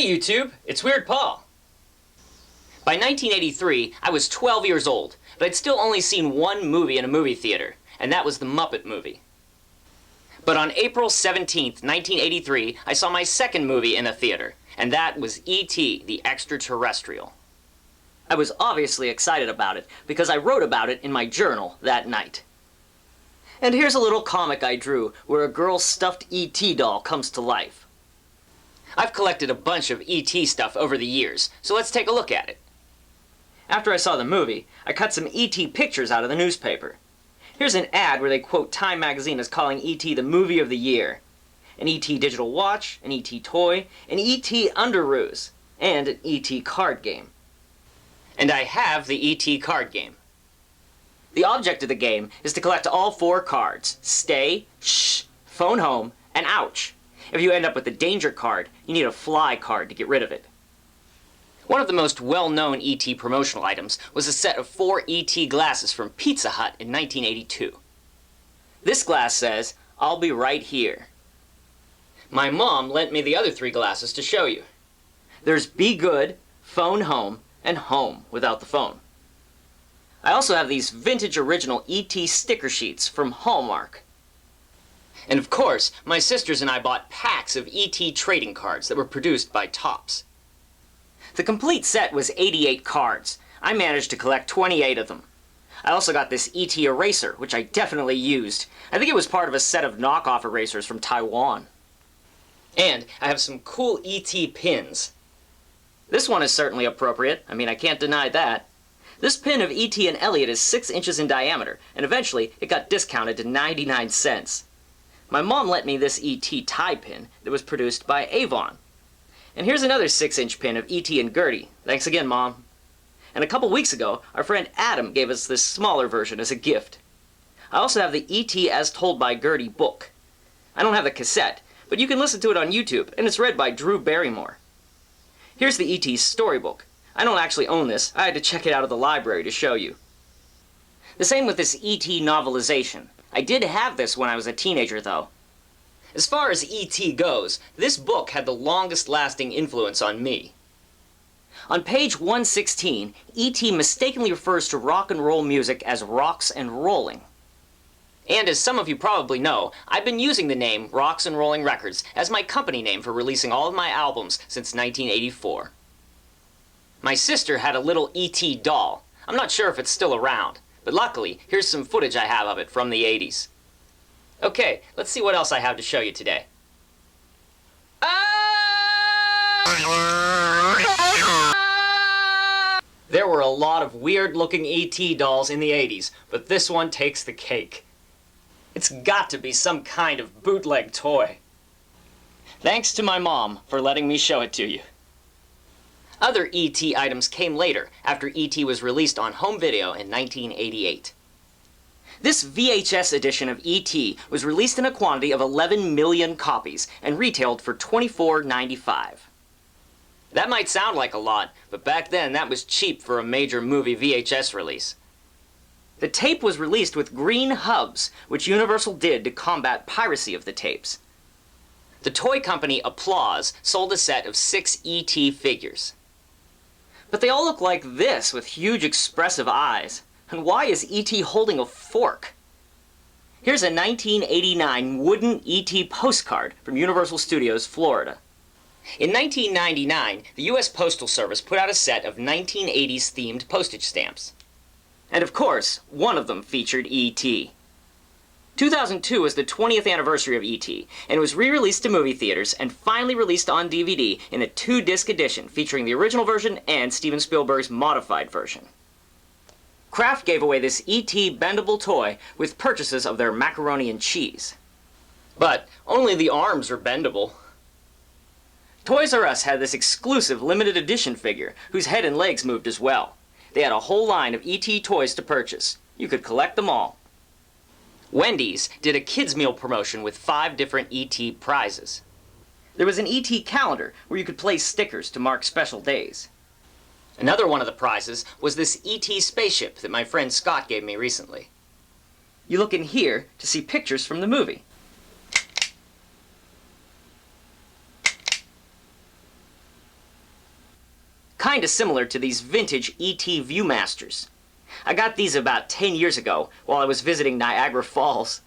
Hey YouTube, it's Weird Paul. By 1983, I was 12 years old, but I'd still only seen one movie in a movie theater, and that was the Muppet movie. But on April 17th, 1983, I saw my second movie in a theater, and that was E.T. the Extraterrestrial. I was obviously excited about it, because I wrote about it in my journal that night. And here's a little comic I drew, where a girl's stuffed E.T. doll comes to life. I've collected a bunch of E.T. stuff over the years, so let's take a look at it. After I saw the movie, I cut some E.T. pictures out of the newspaper. Here's an ad where they quote Time magazine as calling E.T. the movie of the year. An E.T. digital watch, an E.T. toy, an E.T. underoos, and an E.T. card game. And I have the E.T. card game. The object of the game is to collect all 4 cards: Stay, Shh, Phone Home, and Ouch. If you end up with the Danger card, you need a Fly card to get rid of it. One of the most well-known E.T. promotional items was a set of 4 E.T. glasses from Pizza Hut in 1982. This glass says, "I'll be right here." My mom lent me the other 3 glasses to show you. There's Be Good, Phone Home, and Home without the phone. I also have these vintage original E.T. sticker sheets from Hallmark. And of course, my sisters and I bought packs of E.T. trading cards that were produced by Topps. The complete set was 88 cards. I managed to collect 28 of them. I also got this E.T. eraser, which I definitely used. I think it was part of a set of knockoff erasers from Taiwan. And I have some cool E.T. pins. This one is certainly appropriate. I mean, I can't deny that. This pin of E.T. and Elliot is 6 inches in diameter, and eventually it got discounted to 99 cents. My mom lent me this E.T. tie pin that was produced by Avon. And here's another 6-inch pin of E.T. and Gertie. Thanks again, Mom. And a couple weeks ago, our friend Adam gave us this smaller version as a gift. I also have the E.T. As Told by Gertie book. I don't have the cassette, but you can listen to it on YouTube, and it's read by Drew Barrymore. Here's the E.T. Storybook. I don't actually own this. I had to check it out of the library to show you. The same with this E.T. novelization. I did have this when I was a teenager, though. As far as E.T. goes, this book had the longest-lasting influence on me. On page 116, E.T. mistakenly refers to rock and roll music as Rocks and Rolling. And as some of you probably know, I've been using the name Rocks and Rolling Records as my company name for releasing all of my albums since 1984. My sister had a little E.T. doll. I'm not sure if it's still around, but luckily, here's some footage I have of it from the 80s. Okay, let's see what else I have to show you today. There were a lot of weird-looking E.T. dolls in the 80s, but this one takes the cake. It's got to be some kind of bootleg toy. Thanks to my mom for letting me show it to you. Other E.T. items came later, after E.T. was released on home video in 1988. This VHS edition of E.T. was released in a quantity of 11 million copies and retailed for $24.95. That might sound like a lot, but back then that was cheap for a major movie VHS release. The tape was released with green hubs, which Universal did to combat piracy of the tapes. The toy company Applause sold a set of 6 E.T. figures. But they all look like this, with huge expressive eyes. And why is E.T. holding a fork? Here's a 1989 wooden E.T. postcard from Universal Studios, Florida. In 1999, the U.S. Postal Service put out a set of 1980s themed postage stamps. And of course, one of them featured E.T. 2002 was the 20th anniversary of E.T., and it was re-released to movie theaters and finally released on DVD in a 2-disc edition featuring the original version and Steven Spielberg's modified version. Kraft gave away this E.T. bendable toy with purchases of their macaroni and cheese. But only the arms are bendable. Toys R Us had this exclusive limited edition figure whose head and legs moved as well. They had a whole line of E.T. toys to purchase. You could collect them all. Wendy's did a kids' meal promotion with 5 different E.T. prizes. There was an E.T. calendar where you could place stickers to mark special days. Another one of the prizes was this E.T. spaceship that my friend Scott gave me recently. You look in here to see pictures from the movie. kinda similar to these vintage E.T. Viewmasters. I got these about 10 years ago while I was visiting Niagara Falls.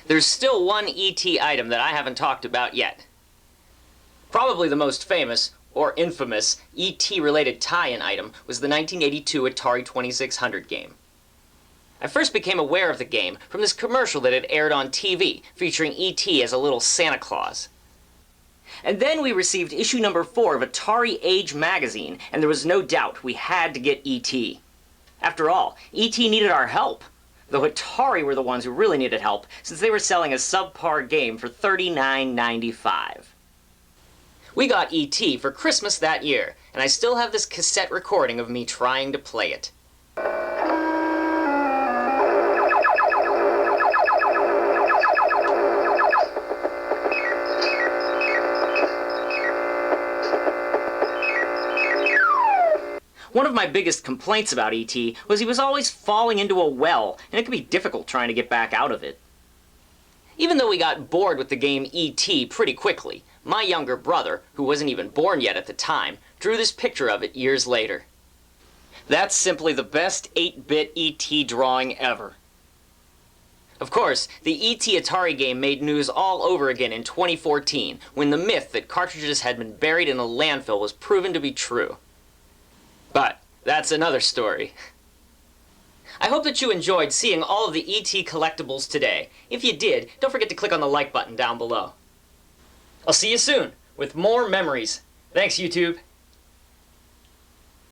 There's still one E.T. item that I haven't talked about yet. Probably the most famous, or infamous, E.T.-related tie-in item was the 1982 Atari 2600 game. I first became aware of the game from this commercial that had aired on TV, featuring E.T. as a little Santa Claus. And then we received issue number 4 of Atari Age magazine, and there was no doubt we had to get E.T. After all, E.T. needed our help, though Atari were the ones who really needed help, since they were selling a subpar game for $39.95. We got E.T. for Christmas that year, and I still have this cassette recording of me trying to play it. One of my biggest complaints about E.T. was he was always falling into a well, and it could be difficult trying to get back out of it. Even though we got bored with the game E.T. pretty quickly, my younger brother, who wasn't even born yet at the time, drew this picture of it years later. That's simply the best 8-bit E.T. drawing ever. Of course, the E.T. Atari game made news all over again in 2014, when the myth that cartridges had been buried in a landfill was proven to be true. But that's another story. I hope that you enjoyed seeing all of the E.T. collectibles today. If you did, don't forget to click on the like button down below. I'll see you soon with more memories. Thanks, YouTube.